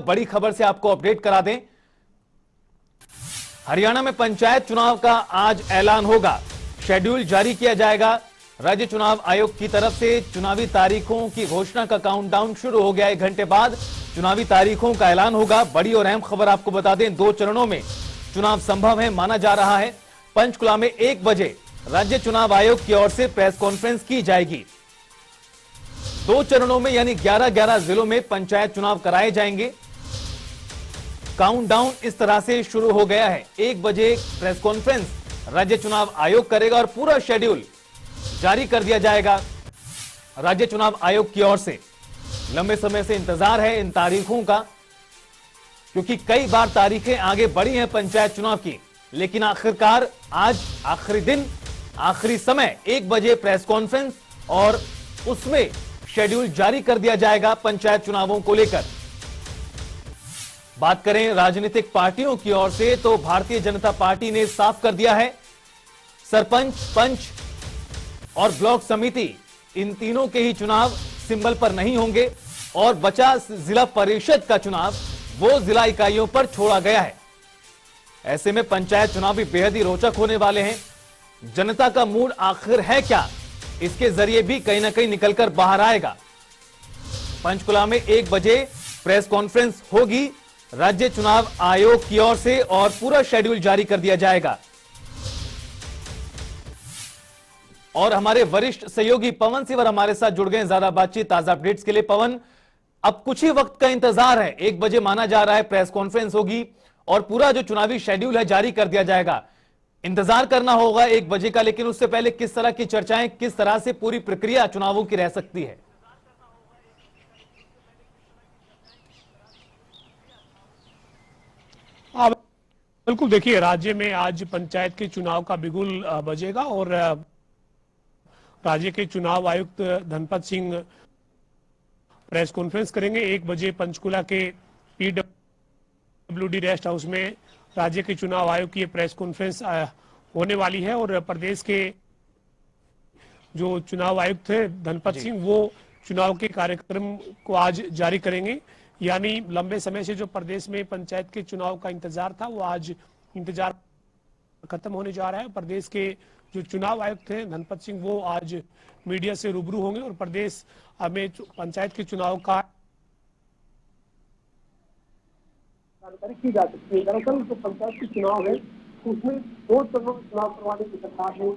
बड़ी खबर से आपको अपडेट करा दें। हरियाणा में पंचायत चुनाव का आज ऐलान होगा, शेड्यूल जारी किया जाएगा। राज्य चुनाव आयोग की तरफ से चुनावी तारीखों की घोषणा का काउंटडाउन शुरू हो गया। 1 घंटे बाद चुनावी तारीखों का ऐलान होगा। बड़ी और अहम खबर आपको बता दें, 2 चरणों में चुनाव संभव है माना जा रहा है। पंचकुला में 1 बजे राज्य चुनाव आयोग की ओर से प्रेस कॉन्फ्रेंस की जाएगी। 2 चरणों में यानी 11-11 जिलों में पंचायत चुनाव कराए जाएंगे। काउंटडाउन इस तरह से शुरू हो गया है। 1 बजे प्रेस कॉन्फ्रेंस राज्य चुनाव आयोग करेगा और पूरा शेड्यूल जारी कर दिया जाएगा राज्य चुनाव आयोग की ओर से। लंबे समय से इंतजार है इन तारीखों का, क्योंकि कई बार तारीखें आगे बढ़ी हैं पंचायत चुनाव की, लेकिन आखिरकार आज आखिरी दिन, आखिरी समय 1 बजे प्रेस कॉन्फ्रेंस और उसमें शेड्यूल जारी कर दिया जाएगा पंचायत चुनावों को लेकर। बात करें राजनीतिक पार्टियों की ओर से तो भारतीय जनता पार्टी ने साफ कर दिया है, सरपंच, पंच और ब्लॉक समिति इन तीनों के ही चुनाव सिंबल पर नहीं होंगे और बचा जिला परिषद का चुनाव वो जिला इकाइयों पर छोड़ा गया है। ऐसे में पंचायत चुनाव भी बेहद ही रोचक होने वाले हैं। जनता का मूड आखिर है क्या, इसके जरिए भी कहीं ना कहीं निकलकर बाहर आएगा। पंचकुला में 1 बजे प्रेस कॉन्फ्रेंस होगी राज्य चुनाव आयोग की ओर से और पूरा शेड्यूल जारी कर दिया जाएगा। और हमारे वरिष्ठ सहयोगी पवन सिवर हमारे साथ जुड़ गए ज्यादा बातचीत, ताजा अपडेट्स के लिए। पवन, अब कुछ ही वक्त का इंतजार है, 1 बजे माना जा रहा है प्रेस कॉन्फ्रेंस होगी और पूरा जो चुनावी शेड्यूल है जारी कर दिया जाएगा। इंतजार करना होगा 1 बजे का, लेकिन उससे पहले किस तरह की चर्चाएं, किस तरह से पूरी प्रक्रिया चुनावों की रह सकती है? बिल्कुल, देखिए, राज्य में आज पंचायत के चुनाव का बिगुल बजेगा और राज्य के चुनाव आयुक्त धनपत सिंह प्रेस कॉन्फ्रेंस करेंगे। 1 बजे पंचकुला के PWD रेस्ट हाउस में राज्य के चुनाव आयोग की प्रेस कॉन्फ्रेंस होने वाली है और प्रदेश के जो चुनाव आयुक्त थे धनपत सिंह, वो चुनाव के कार्यक्रम को आज जारी करेंगे। यानी लंबे समय से जो प्रदेश में पंचायत के चुनाव का इंतजार था, वो आज इंतजार खत्म होने जा रहा है। प्रदेश के जो चुनाव आयुक्त थे धनपत सिंह, वो आज मीडिया से रूबरू होंगे और प्रदेश में पंचायत के चुनाव का जानकारी की जा सकती है। दरअसल जो पंचायत के चुनाव है उसमें 2 चरणों में चुनाव करवाने की सरकार ने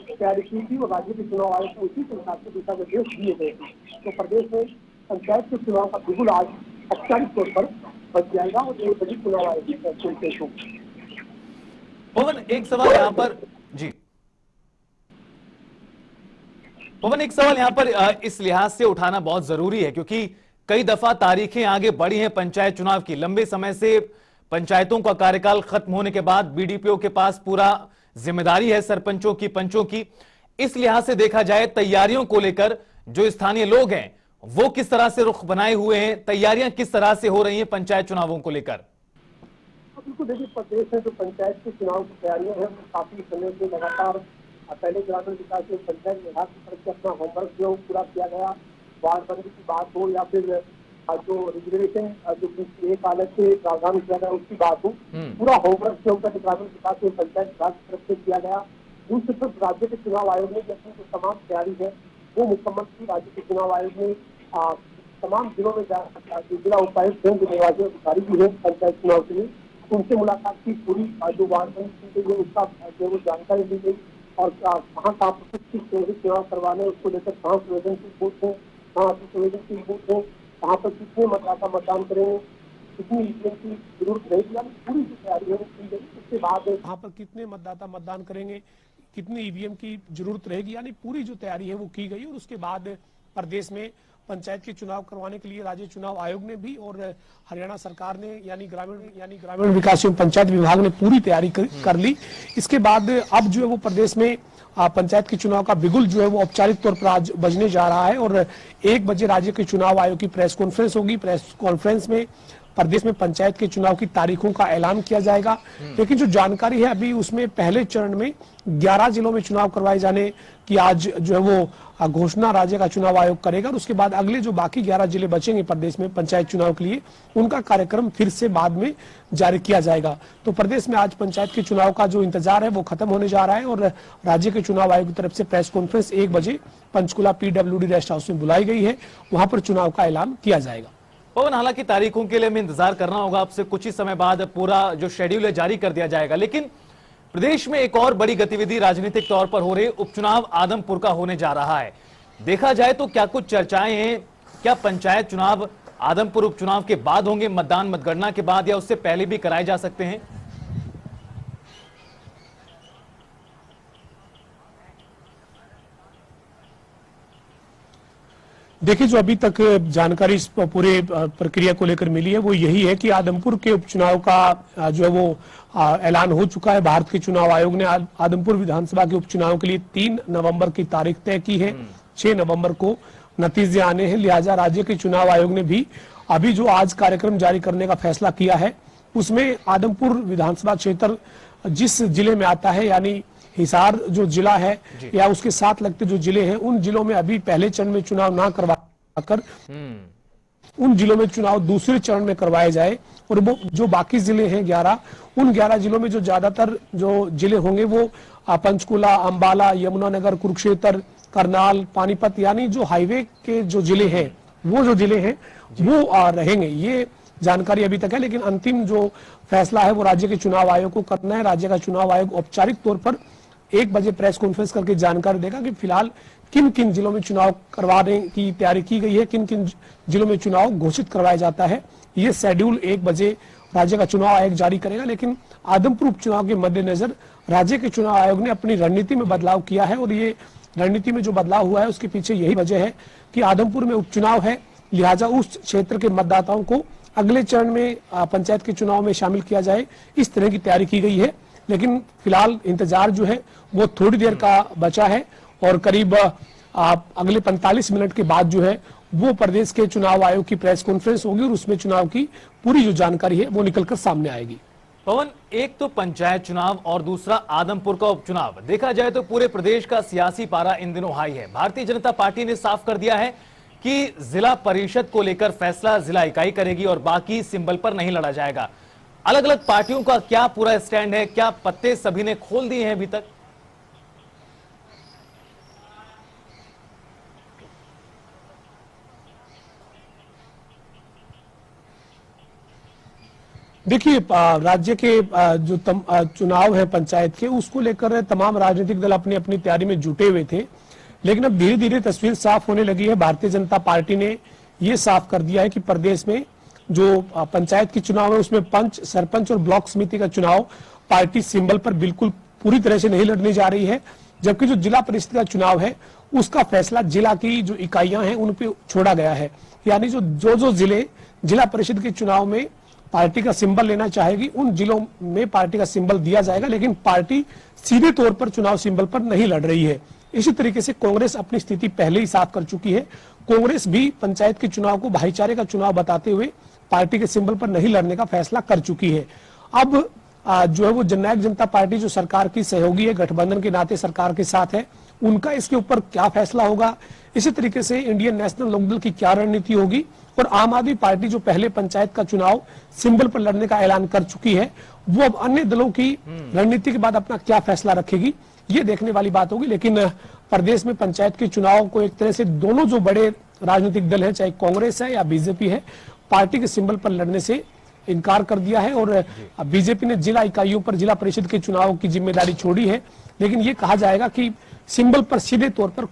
तैयारी की थी और राज्य के चुनाव आयोग को उसी के हिसाब से दिशा निर्देश दिए गए थे। तो प्रदेश में पंचायत के चुनाव का बिगुल आज औपचारिक तौर पर बच जाएगा और 1 बजे चुनाव आयोग की पेश होगी। पवन, एक सवाल यहां पर जी, पवन, एक सवाल यहां पर इस लिहाज से उठाना बहुत जरूरी है, क्योंकि कई दफा तारीखें आगे बढ़ी हैं पंचायत चुनाव की। लंबे समय से पंचायतों का कार्यकाल खत्म होने के बाद बीडीपीओ के पास पूरा जिम्मेदारी है सरपंचों की, पंचों की। इस लिहाज से देखा जाए तैयारियों को लेकर जो स्थानीय लोग हैं वो किस तरह से रुख बनाए हुए हैं, तैयारियां किस तरह से हो रही हैं पंचायत चुनावों को लेकर? बिल्कुल, देखिए, प्रदेश में जो पंचायत के चुनाव की तैयारियां हैं वो काफी समय से लगातार पहले ग्रामीण विकास एवं पंचायत विभाग की तरफ से अपना होमवर्क जो पूरा किया गया, वार्डबंदी की बात हो या फिर जो रिजर्वेशन जो एक अलग से प्रावधान किया गया उसकी बात हो, पूरा होमवर्क जो ग्रामीण विकास एवं पंचायत विभाग की तरफ से किया गया। दूसरी तरफ राज्य के चुनाव आयोग ने अपनी जो तमाम तैयारी है वो मुकम्मल की। राज्य के चुनाव आयोग ने तमाम जिलों में जिला उपायुक्त हैं, जो निर्वाचन अधिकारी भी है पंचायत चुनाव के लिए, उनसे मुलाकात की। पूरी जो वार्डबंदी की गई उसका जो जानकारी ली गई और कहाँ पर किस चुनाव करवाने उसको लेकर कहाँ संवेदनशील बूथ है, कहाँ संवेदनशील बूथ है, कहाँ पर कितने मतदाता मतदान करेंगे, कितनी ईवीएम की जरूरत रहेगी, पूरी जो तैयारी है वो की गई। उसके बाद कहाँ पर कितने मतदाता मतदान करेंगे, कितनी ईवीएम की जरूरत रहेगी, यानी पूरी जो तैयारी है वो की गई। और उसके बाद प्रदेश में पंचायत के चुनाव करवाने के लिए राज्य चुनाव आयोग ने भी और हरियाणा सरकार ने यानी ग्रामीण विकास एवं पंचायत विभाग ने पूरी तैयारी कर ली। इसके बाद अब जो है वो प्रदेश में पंचायत के चुनाव का बिगुल जो है वो औपचारिक तौर पर आज बजने जा रहा है और 1 बजे राज्य के चुनाव आयोग की प्रेस कॉन्फ्रेंस होगी। प्रेस कॉन्फ्रेंस में प्रदेश में पंचायत के चुनाव की तारीखों का ऐलान किया जाएगा। लेकिन जो जानकारी है अभी उसमें पहले चरण में 11 जिलों में चुनाव करवाए जाने की आज जो है वो घोषणा राज्य का चुनाव आयोग करेगा और उसके बाद अगले जो बाकी 11 जिले बचेंगे प्रदेश में पंचायत चुनाव के लिए उनका कार्यक्रम फिर से बाद में जारी किया जाएगा। तो प्रदेश में आज पंचायत के चुनाव का जो इंतजार है वो खत्म होने जा रहा है और राज्य के चुनाव आयोग की तरफ से प्रेस कॉन्फ्रेंस 1 बजे पंचकुला PWD रेस्ट हाउस में बुलाई गई है, वहां पर चुनाव का ऐलान किया जाएगा। पवन, हालांकि तारीखों के लिए हमें इंतजार करना होगा, आपसे कुछ ही समय बाद पूरा जो शेड्यूल है जारी कर दिया जाएगा। लेकिन प्रदेश में एक और बड़ी गतिविधि राजनीतिक तौर पर हो रही उपचुनाव आदमपुर का होने जा रहा है। देखा जाए तो क्या कुछ चर्चाएं हैं, क्या पंचायत चुनाव आदमपुर उपचुनाव के बाद होंगे, मतदान मतगणना के बाद, या उससे पहले भी कराए जा सकते हैं? देखिए, जो अभी तक जानकारी इस पूरे प्रक्रिया को लेकर मिली है वो यही है कि आदमपुर के उपचुनाव का जो है वो ऐलान हो चुका है। भारत के चुनाव आयोग ने आदमपुर विधानसभा के उपचुनाव के लिए 3 नवंबर की तारीख तय की है। 6 नवंबर को नतीजे आने हैं, लिहाजा राज्य के चुनाव आयोग ने भी अभी जो आज कार्यक्रम जारी करने का फैसला किया है उसमें आदमपुर विधानसभा क्षेत्र जिस जिले में आता है, यानी हिसार जो जिला है या उसके साथ लगते जो जिले हैं, उन जिलों में अभी पहले चरण में चुनाव ना करवाकर उन जिलों में चुनाव दूसरे चरण में करवाए जाए और वो जो बाकी जिले हैं 11, उन 11 जिलों में जो ज्यादातर जो जिले होंगे वो पंचकुला, अंबाला, यमुनानगर, कुरुक्षेत्र, करनाल, पानीपत, यानी जो हाईवे के जो जिले हैं वो जो जिले हैं वो रहेंगे। ये जानकारी अभी तक है, लेकिन अंतिम जो फैसला है वो राज्य के चुनाव आयोग को करना है। राज्य का चुनाव आयोग औपचारिक तौर पर 1 बजे प्रेस कॉन्फ्रेंस करके जानकारी देगा कि फिलहाल किन किन जिलों में चुनाव करवाने की तैयारी की गई है, किन किन जिलों में चुनाव घोषित करवाया जाता है। ये शेड्यूल 1 बजे राज्य का चुनाव आयोग जारी करेगा। लेकिन आदमपुर उपचुनाव के मद्देनजर राज्य के चुनाव आयोग ने अपनी रणनीति में बदलाव किया है और ये रणनीति में जो बदलाव हुआ है उसके पीछे यही वजह है कि आदमपुर में उपचुनाव है, लिहाजा उस क्षेत्र के मतदाताओं को अगले चरण में पंचायत के चुनाव में शामिल किया जाए, इस तरह की तैयारी की गई है। लेकिन फिलहाल इंतजार जो है वो थोड़ी देर का बचा है और करीब अगले 45 मिनट के बाद जो है वो प्रदेश के चुनाव आयोग की प्रेस कॉन्फ्रेंस होगी और उसमें चुनाव की पूरी जो जानकारी है वो निकलकर सामने आएगी। पवन, एक तो पंचायत चुनाव और दूसरा आदमपुर का उपचुनाव, देखा जाए तो पूरे प्रदेश का सियासी पारा इन दिनों हाई है। भारतीय जनता पार्टी ने साफ कर दिया है कि जिला परिषद को लेकर फैसला जिला इकाई करेगी और बाकी सिंबल पर नहीं लड़ा जाएगा। अलग अलग पार्टियों का क्या पूरा स्टैंड है, क्या पत्ते सभी ने खोल दिए हैं अभी तक? देखिए, राज्य के जो चुनाव है पंचायत के, उसको लेकर तमाम राजनीतिक दल अपनी अपनी तैयारी में जुटे हुए थे। लेकिन अब धीरे धीरे तस्वीर साफ होने लगी है। भारतीय जनता पार्टी ने ये साफ कर दिया है कि प्रदेश में जो पंचायत की चुनाव है उसमें पंच, सरपंच और ब्लॉक समिति का चुनाव पार्टी सिंबल पर बिल्कुल पूरी तरह से नहीं लड़ने जा रही है। जबकि जो जिला परिषद का चुनाव है उसका फैसला जिला की जो इकाइयां हैं उन पे छोड़ा गया है। यानी जो जिले जिला परिषद के चुनाव में पार्टी का सिंबल लेना चाहेगी उन जिलों में पार्टी का सिंबल दिया जाएगा, लेकिन पार्टी सीधे तौर पर चुनाव सिंबल पर नहीं लड़ रही है। इसी तरीके से कांग्रेस अपनी स्थिति पहले ही साफ कर चुकी है। कांग्रेस भी पंचायत के चुनाव को भाईचारे का चुनाव बताते हुए पार्टी के सिंबल पर नहीं लड़ने का फैसला कर चुकी है। अब जो है वो जननायक जनता पार्टी जो सरकार की सहयोगी है, गठबंधन के नाते सरकार के साथ है, उनका इसके ऊपर क्या फैसला होगा, इसी तरीके से इंडियन नेशनल लोकदल की क्या रणनीति होगी और आम आदमी पार्टी जो पहले पंचायत का चुनाव सिंबल पर लड़ने का ऐलान कर चुकी है वो अब अन्य दलों की रणनीति के बाद अपना क्या फैसला रखेगी, ये देखने वाली बात होगी। लेकिन प्रदेश में पंचायत के चुनाव को एक तरह से दोनों जो बड़े राजनीतिक दल है, चाहे कांग्रेस है या बीजेपी है, पार्टी के सिंबल पर लड़ने से इनकार कर दिया है और बीजेपी ने जिला इकाइयों पर जिला परिषद के चुनाव की जिम्मेदारी छोड़ी है। लेकिन ये कहा जाएगा कि सिंबल पर सीधे तौर पर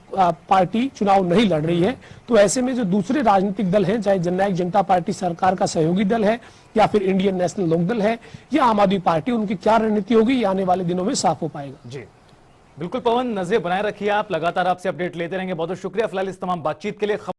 पार्टी चुनाव नहीं लड़ रही है। तो ऐसे में जो दूसरे राजनीतिक दल हैं, चाहे जननायक जनता पार्टी सरकार का सहयोगी दल है या फिर इंडियन नेशनल लोकदल है या आम आदमी पार्टी, उनकी क्या रणनीति होगी ये आने वाले दिनों में साफ हो पाएगा। जी बिल्कुल पवन, नजर बनाए रखिए आप, लगातार आपसे अपडेट लेते रहेंगे। बहुत बहुत शुक्रिया फिलहाल इस तमाम बातचीत के लिए।